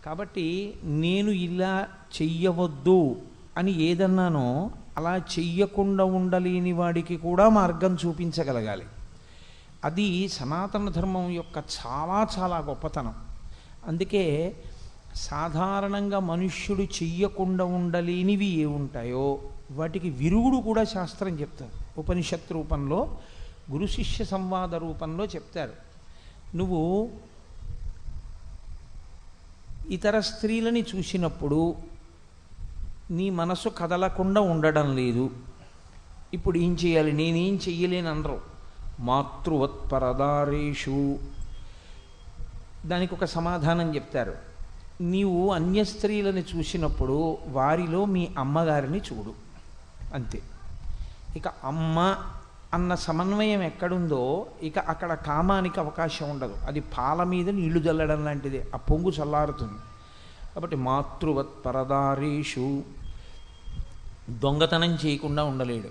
కాబట్టి నేను ఇలా చెయ్యవద్దు అని ఏదన్నానో అలా చెయ్యకుండా ఉండలేని వాడికి కూడా మార్గం చూపించగలగాలి. అది సనాతన ధర్మం యొక్క చాలా చాలా గొప్పతనం. అందుకే సాధారణంగా మనుష్యుడు చెయ్యకుండా ఉండలేనివి ఏ ఉంటాయో వాటికి విరుగుడు కూడా శాస్త్రం చెప్తారు. ఉపనిషత్ రూపంలో, గురు శిష్య సంవాద రూపంలో చెప్తారు. నువ్వు ఇతర స్త్రీలని చూసినప్పుడు నీ మనసు కదలకుండా ఉండడం లేదు. ఇప్పుడు ఏం చేయాలి? నేనేం చెయ్యలేను అనరు. మాతృవత్పరదారేషు దానికి ఒక సమాధానం చెప్తారు. నీవు అన్య స్త్రీలను చూసినప్పుడు వారిలో మీ అమ్మగారిని చూడు, అంతే. ఇక అమ్మ అన్న సమన్వయం ఎక్కడుందో ఇక అక్కడ కామానికి అవకాశం ఉండదు. అది పాల మీద నీళ్లు చల్లడం లాంటిదే, ఆ పొంగు చల్లారుతుంది. కాబట్టి మాతృవత్ పరదారేషు, దొంగతనం చేయకుండా ఉండలేడు.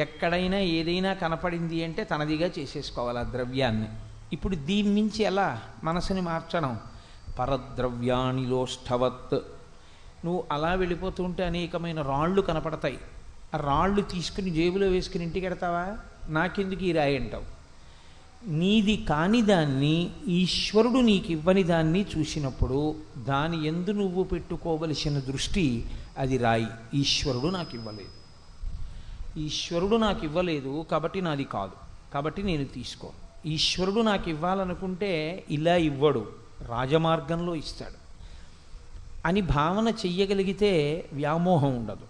ఎక్కడైనా ఏదైనా కనపడింది అంటే తనదిగా చేసేసుకోవాలి ఆ ద్రవ్యాన్ని. ఇప్పుడు దీని నుంచి ఎలా మనసుని మార్చడం? పరద్రవ్యానిలోష్ఠవత్. నువ్వు అలా వెళ్ళిపోతుంటే అనేకమైన రాళ్ళు కనపడతాయి. ఆ రాళ్ళు తీసుకుని జేబులో వేసుకుని ఇంటికి ఎడతావా? నాకెందుకు ఈ రాయి అంటావు. నీది కాని దాన్ని, ఈశ్వరుడు నీకు ఇవ్వని దాన్ని చూసినప్పుడు దాని యందు నువ్వు పెట్టుకోవలసిన దృష్టి అది రాయి. ఈశ్వరుడు నాకు ఇవ్వలేదు, ఈశ్వరుడు నాకు ఇవ్వలేదు కాబట్టి నాది కాదు, కాబట్టి నేను తీసుకోను. ఈశ్వరుడు నాకు ఇవ్వాలనుకుంటే ఇలా ఇవ్వడు, రాజమార్గంలో ఇస్తాడు అని భావన చెయ్యగలిగితే వ్యామోహం ఉండదు.